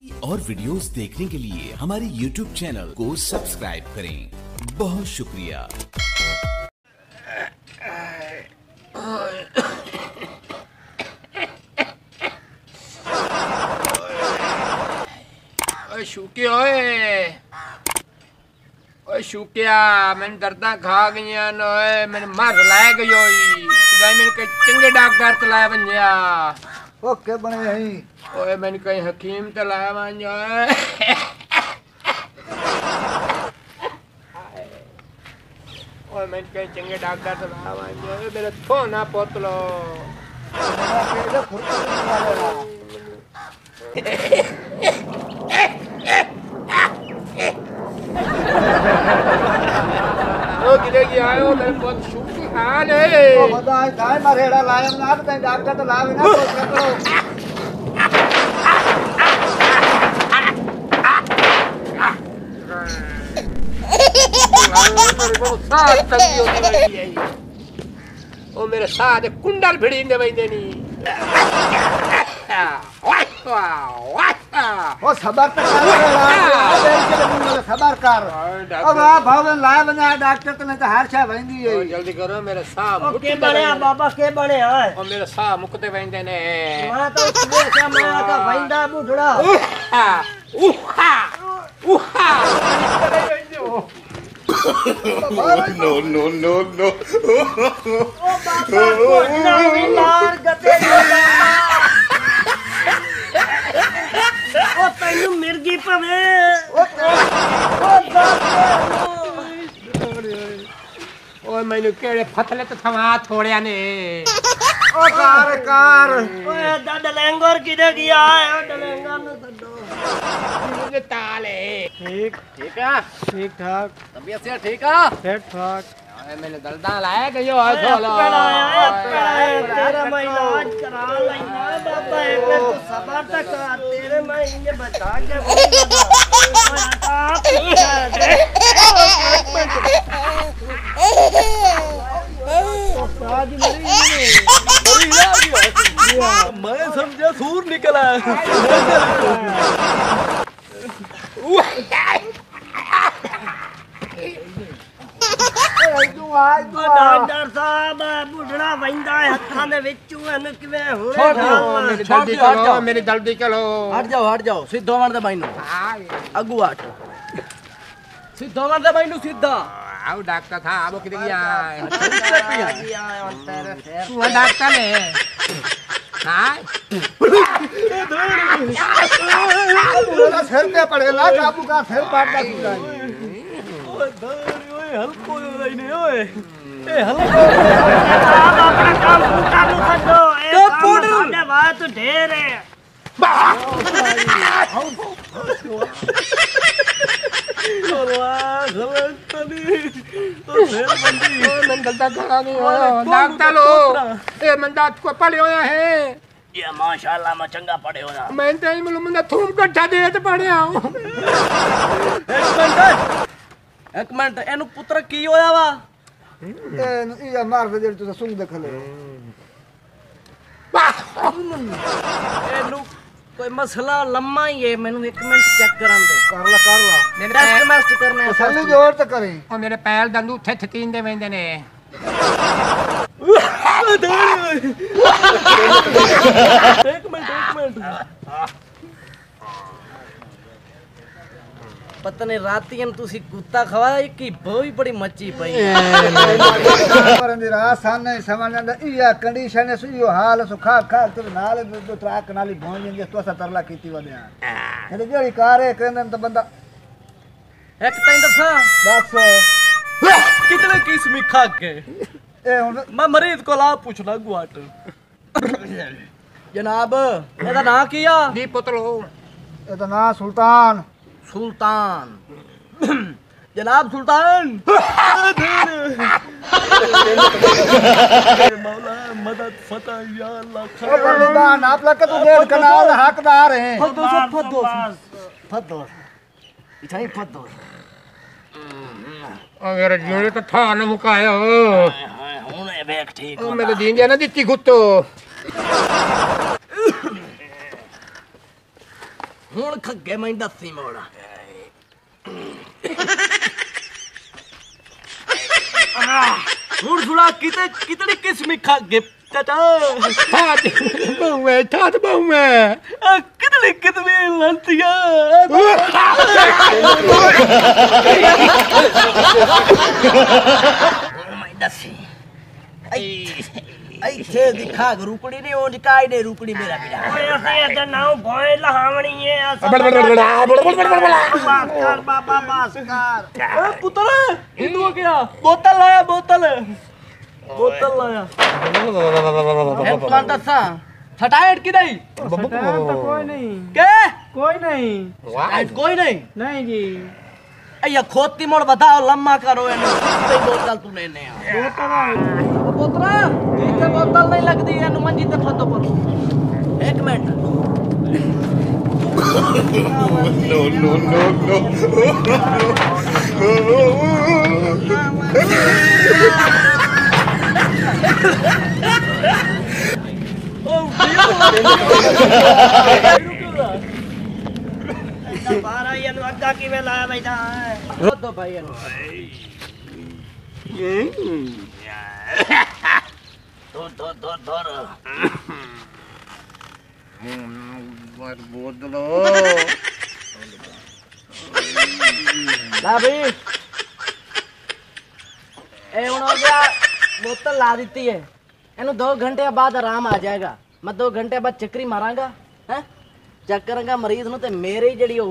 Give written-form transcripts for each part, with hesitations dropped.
और वीडियोस देखने के लिए हमारे YouTube चैनल को सब्सक्राइब करें। बहुत शुक्रिया। शुकिया ओए शुकिया मैंने दर्दा खा गई ओए मैंने मर लै गई मैंने कहीं चंगे डॉक्टर तलाया बंजा ओके बने यही ओए मैंने कहीं हकीम तलाया बंजा ओए मैंने कहीं चंगे डॉक्टर तलाया बंजा मेरा थो ना पोतलो गिरेगी आयो मेरे बहुत शुक्र हाल है ओ बदा काय मारेड़ा लायम ना ते डॉक्टर तो लावे ना तो करो मेरे को साथ तंगी होती है ओ मेरे साथ कुंडल भिड़ींदे वैंदे नी ओ सबर कर सबर कर अब आ भवन लाए बना डॉक्टर तने तो हर शय वंदी है जल्दी करो मेरे साह के बने बाबा के बने है ओ मेरे साह मुकते वंदे ने मां तो सुबह से मां का वंदा बुढ़ड़ा उहा उहा No. ओ बाबा को ना विलार गते ओ तैनू मिर्गी पवे ओ मैंने केड़े फतले तो थमा छोड़या ने ओ कार ओए डलेंगर किधर गया है ओ डलेंगर न दो मुझे ताले ठीक है ठीक ठाक तबीयत से ठीक है ठीक ठाक मैंने दर्दा लाया गयो है छोलो तेरा मैं इलाज करा लेना बाबा एक तो सबर तक तेरे मैं ये बता के मैं समझा सूर निकला डॉक्टर साहब बुढ़ड़ा वंदा है हत्थां दे विचू एनु किवें हुणे मेरी जल्दी चलो हट जाओ सीधो मार दे भाई नु अगू हट सीधो मार दे भाई नु सीधा आओ डॉक्टर था वो किधर गया तू डॉक्टर है हां सिर पे पड़ेला काबू का सिर पाटदा सुना हल्को नहीं ओए ए हल्को आप अपना काम चालू कर दो ए पुड़ बात ढेर है डॉक्टर लो ए मंदा को पड़े होया है ये माशाल्लाह मैं चंगा पड़े हो ना मैं तो ही मंदा थूम कट्ठा दे ते पड़े आओ एक मिनट एनु पुत्र की होया वा ये मार दे तू सुन देख ले एनु कोई मसला लम्मा ही है मेनू एक मिनट चेक करन दे कर ला मेरे टेस्ट करने सल्ली जोर तो करें ओ मेरे पैर दंदू थे थतीन दे वेंदे ने एक मिनट पता नहीं रातियन तुसी कुत्ता खवाया की बोई बड़ी मच्ची पई पर दी रात साने समझ ना इया कंडीशन है यो हाल सो खा तो नाल तो ट्रक नाली भों जेंगे तो तरला कीती वदे ये जेड़ी कार है कहंदन तो बंदा एक टाइम दसा बस कितने किस्म खा के ए हुन मैं मरीज को ला पूछना गुआट जनाब एदा ना किया दी पुतलो ए तो ना सुल्तान जनाब सुल्तान मौला मदद फतह या अल्लाह सुल्तान आप लोग तो देर कनाल हकदार हैं फदोस इठाई फदोस मेरे जोड़े तो था न मुकाया हुण बैग ठीक ओ मेरे दीन जाना दित्ती गुत्तो ਹੁਣ ਖੱਗੇ ਮੈਂ ਦੱਸੀ ਮੋੜਾ ਹੁਣ ਸੁਣਾ ਕਿਤਨੀ ਕਿਸਮੀ ਖੱਗੇ ਚਾਚਾ ठात बहु में कितनी कितनी लंतिया मैं दसी ऐसे दिखा रुकड़ी नहीं ओंज काई ने रुकड़ी मेरा बिना ओए असे अद नाउ भोए लहावणी है कर बाबा बासकार ए पुत्र हिंदू क्या बोतल लाया बोतल लाया है कौन दसा छटाएट की नहीं तो कोई नहीं के कोई नहीं कोई नहीं नहीं जी अయ్యా खोती मोड़ बताओ लम्मा करो एनु ते बोतल तू लेने आ पुत्रा इथे बोतल नहीं लगदी एनु मंजी ते फतो पर एक मिनट बारा ये अग्गा की में लाया बैठा है तो भाई एनु तो बोतलो ला भाई ए हुन हो गया बोतल ला दी है एनु 2 घंटे बाद आराम आ जाएगा मैं 2 घंटे बाद चक्री मारांगा हैं चेक करांगा मरीज नु ते मेरे ही जड़ी ओ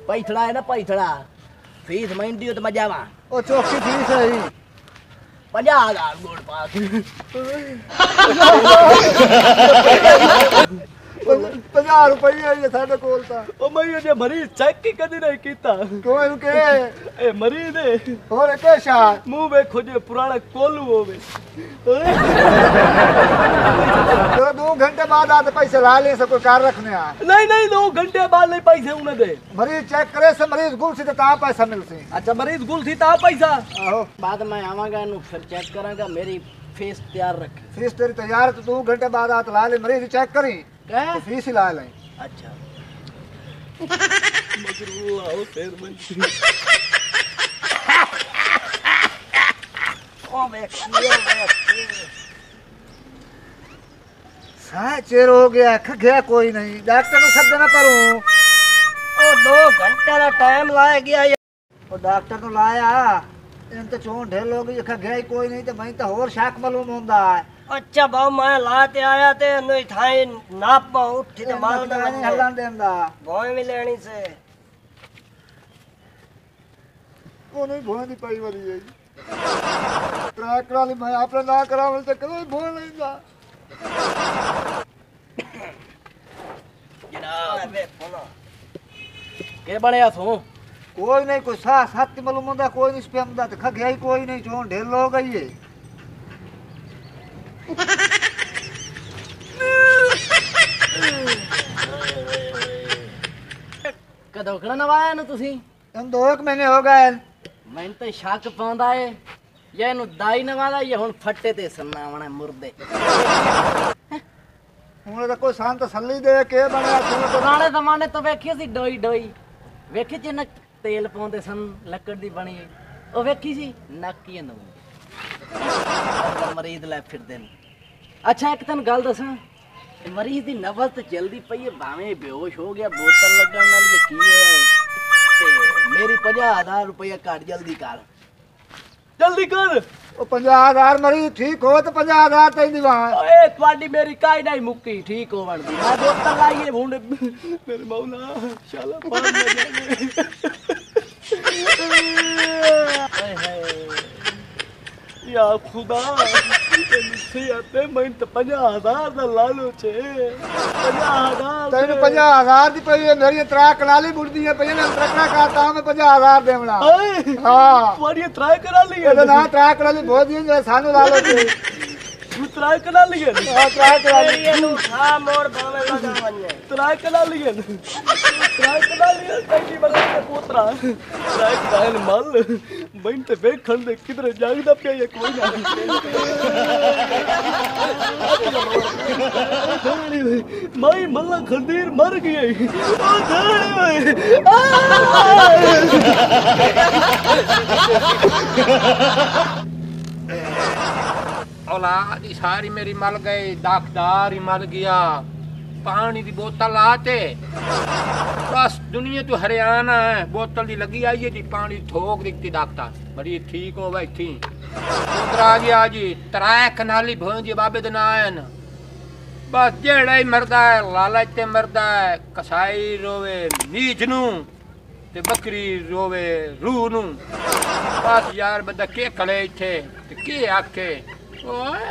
पैथड़ा है ना पैथड़ा फीस मंडी तो मजावा ओ चौकी फीस है ही 50,000 गोड़ पास 50 रुपये ये साडे कोल ता ओ मैं ये मरीज चेक की कदी नहीं कीता कोई के ए मरीज है और के शार मुंह में खोजे पुराना कोलू होवे तो 2 घंटे बाद आते पैसे ला ले से कोई कार रखने आ नहीं 2 घंटे बाद नहीं पैसे उन्हें दे मरीज चेक करे से मरीज गुल से ता पैसा मिलसे अच्छा मरीज गुल थी ता पैसा आहो बाद में आवांगा नु फिर चेक करांगा मेरी फीस तैयार रख फीस तेरी तैयार है तो 2 घंटे बाद आते ला ले मरीज चेक करी क्या तो फीस ही ला ले अच्छा मगरू आओ तेर में ओ मैं साह चेर हो गया खगया कोई नहीं डॉक्टर को शब्द ना करूं ओ 2 घंटे का टाइम लाया गया और डॉक्टर तो लाया इन तो चों ढेल हो गई खगया ही कोई नहीं तो मैं तो और शाक मालूम होंदा है अच्छा बाऊ मैं लाते आया ते नहीं थाई नाप में उठी तो माल ना नहीं हलान देंदा भोए में लेनी से वो नहीं भोए दी पाई वाली है ट्रैक वाली मैं आपने ना करावल तो कोई भोए नहीं दा जनाब के बड़े थो कोई नहीं कोई सा सत्य मालूम होंदा कोई नहीं स्पैम दा तो खगया ही कोई नहीं चों ढेल हो गई है कदों कड़ा नवाया ना तुसी इन 2 महीने हो गए मैं तो शक पाਉਂਦਾ ਏ ये नु दाई नवादा ये हुन फट्टे ते सन्नावना मुर्दे ਹੁਣ ਤਾਂ ਕੋਈ ਸਾਂ ਤਸੱਲੀ ਦੇ ਕੇ ਬਣਿਆ ਤੂੰ ਤਾਂ ਪੁਰਾਣੇ ਜ਼ਮਾਨੇ ਤੋਂ ਵੇਖੀ ਸੀ ਡੋਈ ਵੇਖੀ ਜਿੰਨ ਤੇਲ ਪਾਉਂਦੇ ਸਨ ਲੱਕੜ ਦੀ ਬਣੀ ਉਹ ਵੇਖੀ ਸੀ ਨੱਕੀ ਨੂੰ ਮਰੀਜ਼ ਲੈ ਫਿਰਦੇ ਨੇ ਅੱਛਾ ਇੱਕ ਤੈਨੂੰ ਗੱਲ ਦੱਸਾਂ ਮਰੀਜ਼ ਦੀ ਨਬਜ਼ ਤੇ ਜਲਦੀ ਪਈ ਹੈ ਭਾਵੇਂ ਬੇਹੋਸ਼ ਹੋ ਗਿਆ ਬੋਤਲ ਲੱਗਣ ਨਾਲ ਇਹ ਕੀ ਹੋਇਆ ਹੈ ਤੇ ਮੇਰੀ 50,000 ਰੁਪਏ ਘੱਟ ਜਲਦੀ ਕਰ ਉਹ 50,000 ਮਰੀਜ਼ ਠੀਕ ਹੋ ਤੇ 50,000 ਤੈਨੂੰ ਦਿਵਾ ਓਏ ਤੁਹਾਡੀ ਮੇਰੀ ਕਾਈ ਨਹੀਂ ਮੁੱਕੀ ਠੀਕ ਹੋਵਣ ਦੀ ਮੈਂ ਬੋਤਲ ਲਾਈਏ ਹੁਣ ਮੇਰੇ ਮੌਲਾ ਸ਼ਾਲਾ ਪਾਣ ਨਾ ਜਾਵੇ ਹਾਏ ਹਾਏ या खुदा आते मैं तो 50,000 ਦਾ ਲਾ ਲੋ ਛੇ 50,000 ਤੈਨੂੰ 50,000 ਦੀ ਪਈ ਹੈ ਮੇਰੀ ਤਰਾ ਕਨਾਲੀ ਬੁੜਦੀਆਂ ਪਈਆਂ ਨੇ ਤਰਕਣਾ ਕਰਤਾ ਮੈਂ 50,000 ਦੇਵਣਾ ਹਾਂ ਤੁਹਾਡੀ ਤਰਾ ਕਰਾ ਲਈ ਇਹਦਾ ਨਾ ਤਰਾ ਕਨਾਲੀ ਬੋਝੀਆਂ ਜੇ ਸਾਨੂੰ ਲਾ ਲੋ ਤੇ ਤੂੰ ਤਰਾ ਕਰਾ ਲਈ ਆ ਤਰਾ ਕਨਾਲੀ ਇਹਨੂੰ ਖਾ ਮੋੜ ਭਾਵੇਂ ਲਗਾ ਵੰਨੇ ਤਰਾ ਕਰਾ ਲਈ ਤਰਾ ਕਰਾ ਲਈ ਤੈਨੂੰ ਬਗਾ ਪੋਤਰਾ ਤਰਾ ਕਰਾ ਮਲ मैंने ते वेखण दे किधर जागदा पिया या कोई ना माई मल्ला खंदीर मर गई ओ धाड़ी औलाद ही सारी मेरी मल गई, दागदार ही मल गया, पानी की बोतल आते बस दुनिया तो हरियाणा है, बोतल दी लगी आई थी, पानी थोक दिखती दागता बड़ी ठीक हो भाई थी। उधर आ गया जी तराय कनाली भोंजी बाबे दिन आयन, बस जेड़ा ही मरदा है लालच ते मरदा है, कसाई रोवे नीच नू ते बकरी रोवे रूह नू। बस यार बंदा के कले इत्थे ते के आखे ओए